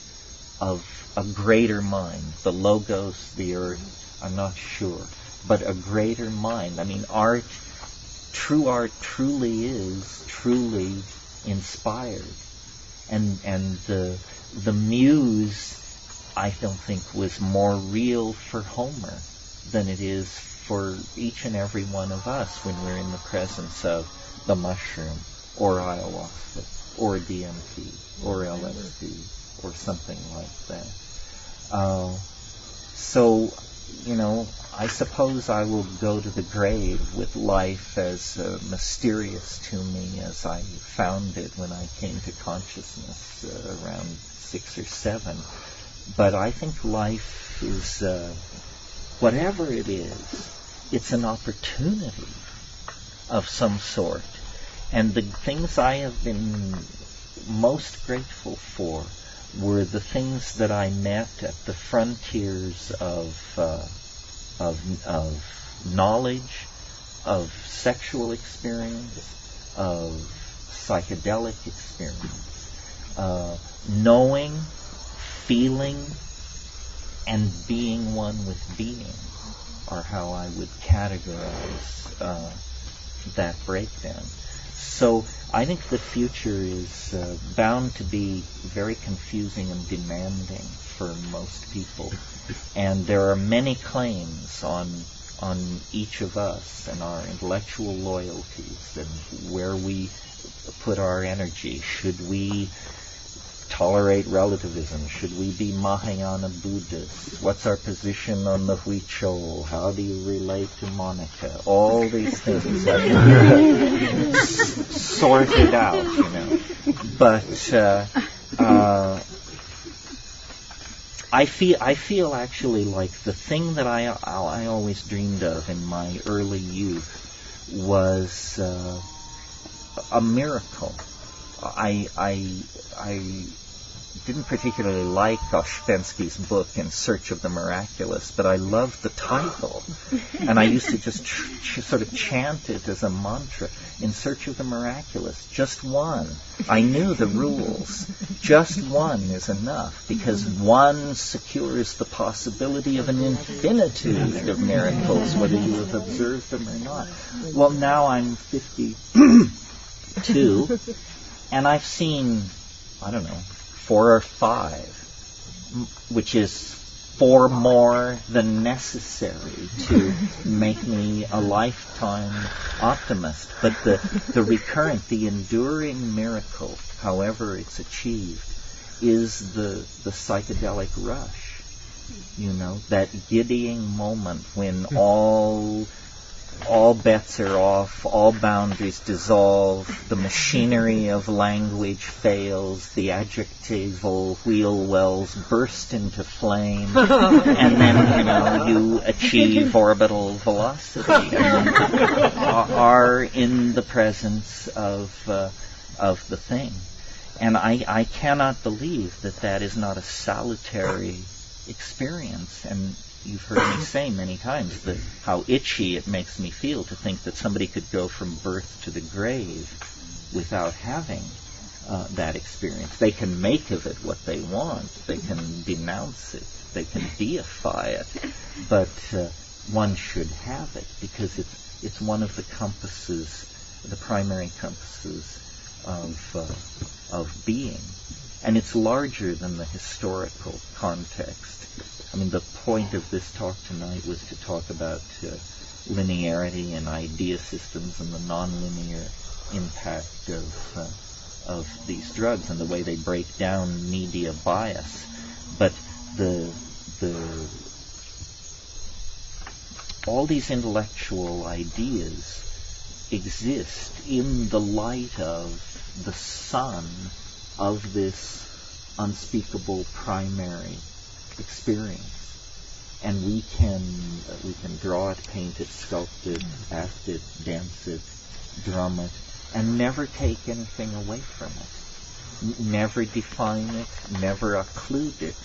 of a greater mind, the logos, the earth, I'm not sure, but a greater mind. I mean, art truly is truly inspired. And the muse, I don't think, was more real for Homer than it is for each and every one of us when we're in the presence of the mushroom, or ayahuasca, or DMT, or LSD, or something like that. So, I suppose I will go to the grave with life as mysterious to me as I found it when I came to consciousness around 6 or 7. But I think life is, whatever it is, it's an opportunity of some sort. And the things I have been most grateful for were the things that I met at the frontiers of knowledge, of sexual experience, of psychedelic experience, knowing, feeling, and being one with being are how I would categorize that breakdown. So I think the future is bound to be very confusing and demanding for most people. And there are many claims on each of us and our intellectual loyalties and where we put our energy. Should we tolerate relativism? Should we be Mahayana Buddhists? What's our position on the Huichol? How do you relate to Monica? All these things are sorted out, But I feel actually like the thing that I always dreamed of in my early youth was a miracle. I didn't particularly like Ouspensky's book, In Search of the Miraculous, but I loved the title. And I used to just sort of chant it as a mantra, In Search of the Miraculous, just one. I knew the rules. Just one is enough, because one secures the possibility of an infinitude of miracles, whether you have observed them or not. Well, now I'm 52, and I've seen, 4 or 5, which is 4 more than necessary to make me a lifetime optimist. But the recurrent, the enduring miracle, however it's achieved, is the psychedelic rush. That giddying moment when all all bets are off, all boundaries dissolve, the machinery of language fails, the adjectival wheel wells burst into flame, and then, you achieve orbital velocity, and are in the presence of the thing. And I cannot believe that is not a salutary experience. And you've heard me say many times that how itchy it makes me feel to think that somebody could go from birth to the grave without having that experience. They can make of it what they want. They can denounce it. They can deify it. But one should have it because it's one of the compasses, the primary compasses of being. And it's larger than the historical context. I mean, the point of this talk tonight was to talk about linearity and idea systems and the nonlinear impact of these drugs and the way they break down media bias. But all these intellectual ideas exist in the light of the sun of this unspeakable primary experience, and we can draw it, paint it, sculpt it, act it, dance it, drum it, and never take anything away from it, never define it, never occlude it.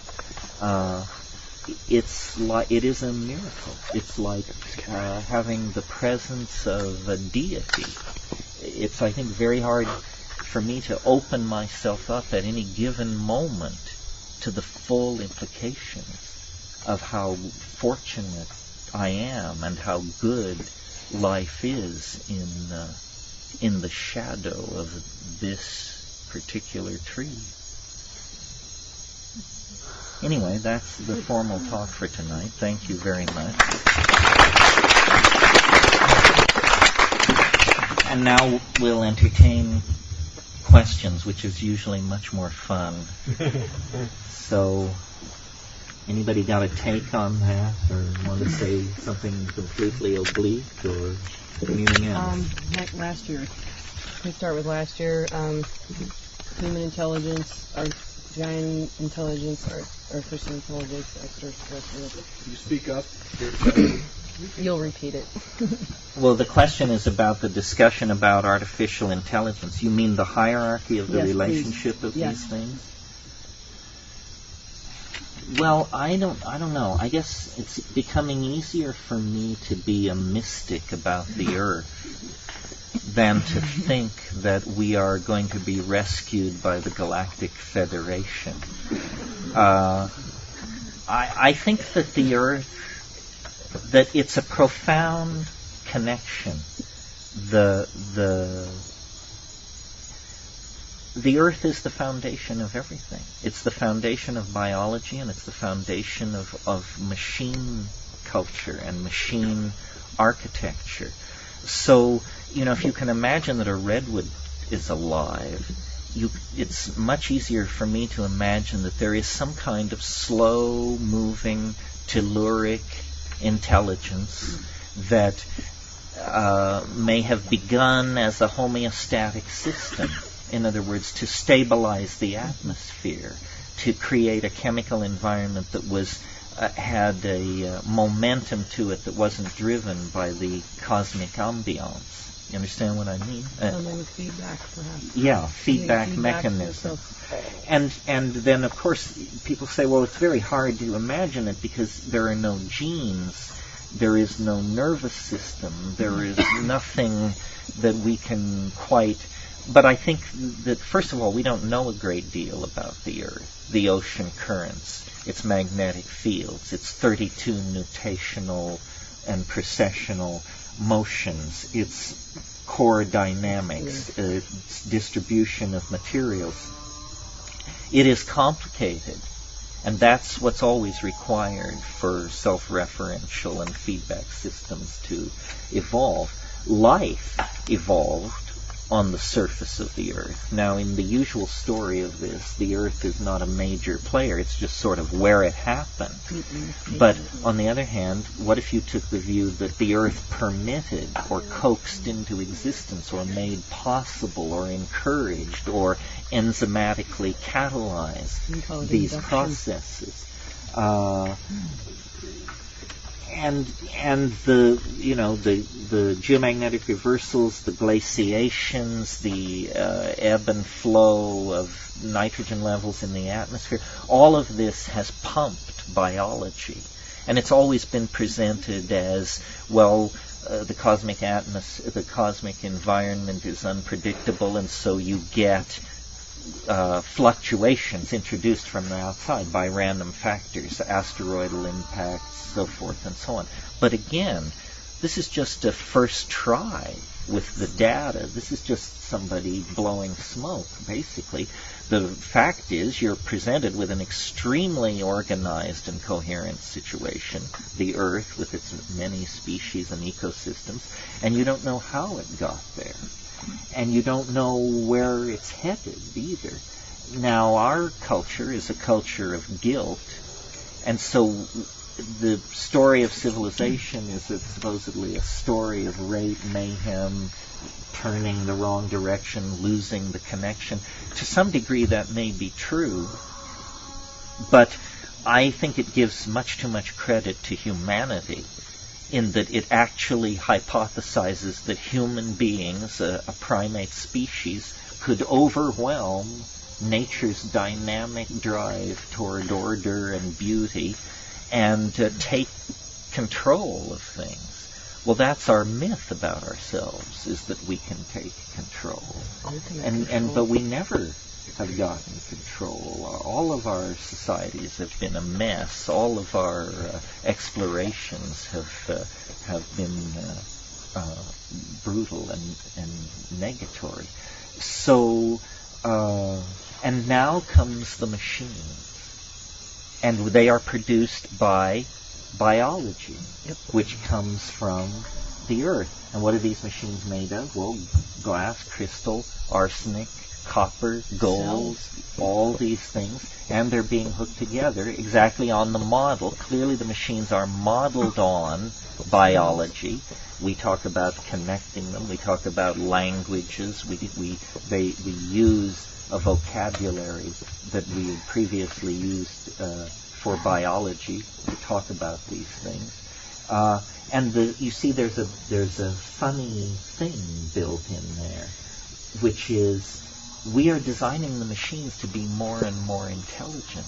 It is a miracle. It's like having the presence of a deity. It's, I think, very hard for me to open myself up at any given moment to the full implications of how fortunate I am and how good life is in the shadow of this particular tree. Anyway, that's the formal talk for tonight. Thank you very much. And now we'll entertain questions, which is usually much more fun. So, anybody got a take on that, or want to say something completely oblique, or anything else? Like last year. We start with last year. Human intelligence, or giant intelligence, or artificial intelligence, extraterrestrial. You speak up. You'll repeat it. Well, the question is about the discussion about artificial intelligence. You mean the hierarchy of the relationship please. of these things? Well, I don't know. I guess it's becoming easier for me to be a mystic about the Earth than to think that we are going to be rescued by the Galactic Federation. I think that the Earth, that it's a profound connection. The Earth is the foundation of everything. It's the foundation of biology, and it's the foundation of machine culture and machine architecture. So, if you can imagine that a redwood is alive, it's much easier for me to imagine that there is some kind of slow-moving, telluric intelligence that may have begun as a homeostatic system. In other words, to stabilize the atmosphere, to create a chemical environment that had a momentum to it that wasn't driven by the cosmic ambiance. You understand what I mean? Something with feedback, perhaps. Yeah, feedback mechanism. And then, of course, people say, well, it's very hard to imagine it because there are no genes, there is no nervous system, there is nothing that we can quite... But I think that, first of all, we don't know a great deal about the Earth, the ocean currents, its magnetic fields, its 32 nutational and precessional motions, its core dynamics, its distribution of materials. It is complicated, and that's what's always required for self-referential and feedback systems to evolve. Life evolved on the surface of the Earth. Now, in the usual story of this, the Earth is not a major player. It's just sort of where it happened. But on the other hand, what if you took the view that the Earth permitted or coaxed into existence or made possible or encouraged or enzymatically catalyzed these processes? And the geomagnetic reversals, the glaciations, the ebb and flow of nitrogen levels in the atmosphere, all of this has pumped biology. And it's always been presented as, well, the cosmic environment is unpredictable, and so you get fluctuations introduced from the outside by random factors, asteroidal impacts, so forth and so on. But again, this is just a first try with the data. This is just somebody blowing smoke, basically. The fact is, you're presented with an extremely organized and coherent situation, the Earth with its many species and ecosystems, and you don't know how it got there. And you don't know where it's headed either. Now, our culture is a culture of guilt, and so the story of civilization is supposedly a story of rape, mayhem, turning the wrong direction, losing the connection. To some degree that may be true, but I think it gives much too much credit to humanity in that it actually hypothesizes that human beings, a primate species, could overwhelm nature's dynamic drive toward order and beauty and take control of things. Well, that's our myth about ourselves, is that we can take control. But we never have gotten control. All of our societies have been a mess. All of our explorations have been brutal and negatory. So, and now comes the machines. And they are produced by biology, which comes from the Earth. And what are these machines made of? Well, glass, crystal, arsenic, copper, gold, all these things, and they're being hooked together exactly on the model. Clearly the machines are modeled on biology. We talk about connecting them. We talk about languages. We use a vocabulary that we had previously used for biology to talk about these things. And you see there's a funny thing built in there, which is we are designing the machines to be more and more intelligent.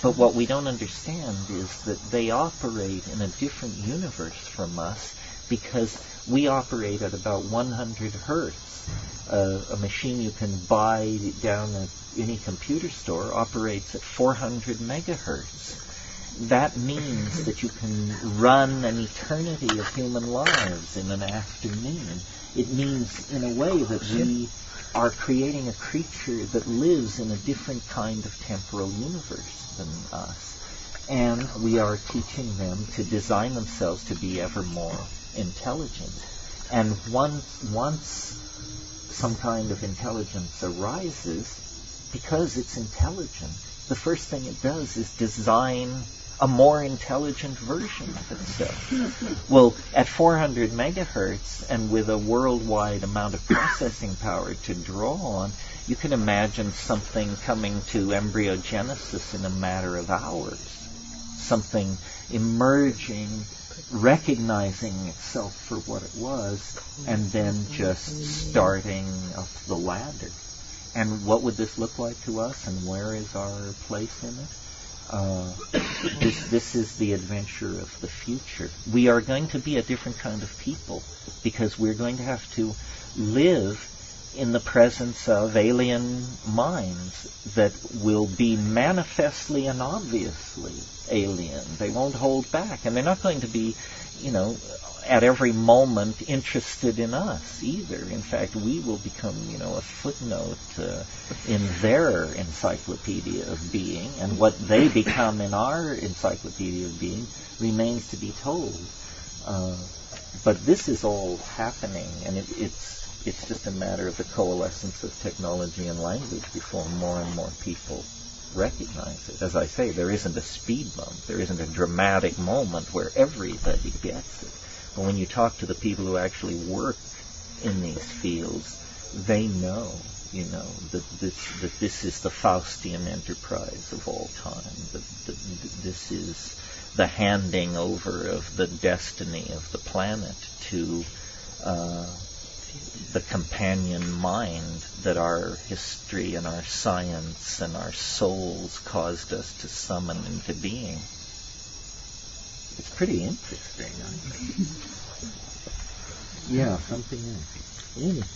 But what we don't understand is that they operate in a different universe from us because we operate at about 100 hertz. A machine you can buy down at any computer store operates at 400 megahertz. That means that you can run an eternity of human lives in an afternoon. It means, in a way, that we are creating a creature that lives in a different kind of temporal universe than us. And we are teaching them to design themselves to be ever more intelligent. And once some kind of intelligence arises, because it's intelligent, the first thing it does is design a more intelligent version of itself. Well, at 400 megahertz and with a worldwide amount of processing power to draw on, you can imagine something coming to embryogenesis in a matter of hours. Something emerging, recognizing itself for what it was, and then just starting up the ladder. And what would this look like to us, and where is our place in it? This is the adventure of the future. We are going to be a different kind of people because we're going to have to live in the presence of alien minds that will be manifestly and obviously alien. They won't hold back, and they're not going to be, at every moment interested in us either. In fact, we will become, a footnote in their encyclopedia of being, and what they become in our encyclopedia of being remains to be told. But this is all happening, and it's it's just a matter of the coalescence of technology and language before more and more people recognize it. As I say, there isn't a speed bump. There isn't a dramatic moment where everybody gets it. But when you talk to the people who actually work in these fields, they know, that this is the Faustian enterprise of all time. That this is the handing over of the destiny of the planet to the companion mind that our history and our science and our souls caused us to summon into being. It's pretty interesting. Yeah, something else. Anything.